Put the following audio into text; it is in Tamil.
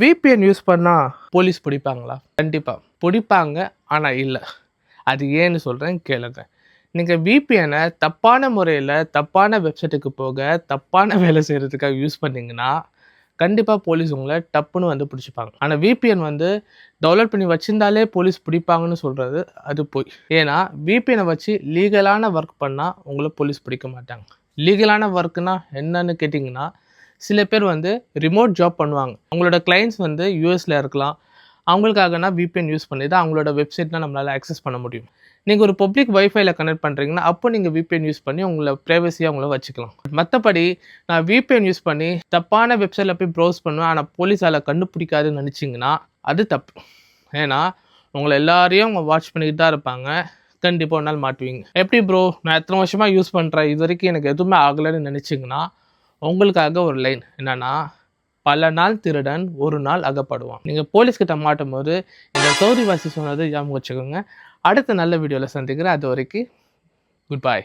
விபிஎன் யூஸ் பண்ணால் போலீஸ் பிடிப்பாங்களா? கண்டிப்பாக பிடிப்பாங்க, ஆனால் இல்லை. அது ஏன்னு சொல்கிறேன், கேளுங்க. நீங்கள் விபிஎனை தப்பான முறையில் தப்பான வெப்சைட்டுக்கு போக தப்பான வேலை செய்கிறதுக்காக யூஸ் பண்ணிங்கன்னா கண்டிப்பாக போலீஸ் உங்களை டப்புன்னு வந்து பிடிச்சிப்பாங்க. ஆனால் விபிஎன் வந்து டெவலப் பண்ணி வச்சிருந்தாலே போலீஸ் பிடிப்பாங்கன்னு சொல்கிறது அது போய். ஏன்னா விபிஎனை வச்சு லீகலான ஒர்க் பண்ணால் உங்களை போலீஸ் பிடிக்க மாட்டாங்க. லீகலான ஒர்க்குனா என்னன்னு கேட்டிங்கன்னா, சில பேர் வந்து ரிமோட் ஜாப் பண்ணுவாங்க. அவங்களோட கிளைண்ட்ஸ் வந்து யூஎஸில் இருக்கலாம். அவங்களுக்காகனா விபிஎன் யூஸ் பண்ணி தான் அவங்களோட வெப்சைட்லாம் நம்மளால் ஆக்சஸ் பண்ண முடியும். நீங்கள் ஒரு பப்ளிக் வைஃபைல கனெக்ட் பண்ணுறீங்கன்னா அப்போ நீங்கள் விபிஎன் யூஸ் பண்ணி உங்களை ப்ரைவசியாக அவங்கள வச்சுக்கலாம். மற்றபடி நான் விபிஎன் யூஸ் பண்ணி தப்பான வெப்சைட்டில் போய் ப்ரௌஸ் பண்ணுவேன் ஆனால் போலீஸால் கண்டுபிடிக்காதுன்னு நினச்சிங்கன்னா அது தப்பு. ஏன்னா உங்களை எல்லாரையும் அவங்க வாட்ச் பண்ணிக்கிட்டு தான் இருப்பாங்க. கண்டிப்பாக ஒரு நாள் மாட்டுவீங்க. எப்படி ப்ரோ, நான் எத்தனை வருஷமாக யூஸ் பண்ணுறேன், இது வரைக்கும் எனக்கு எதுவுமே ஆகலைன்னு நினச்சிங்கன்னா உங்களுக்காக ஒரு லைன் என்னன்னா, பல நாள் திருடன் ஒரு நாள் அகப்படுவான். நீங்கள் போலீஸ்கிட்ட மாட்டும் போது இந்த சௌரிவாசி சொன்னது ஞாபகம் வச்சுக்கோங்க. அடுத்த நல்ல வீடியோவில் சந்திக்கிறேன். அது வரைக்கும் குட் பை.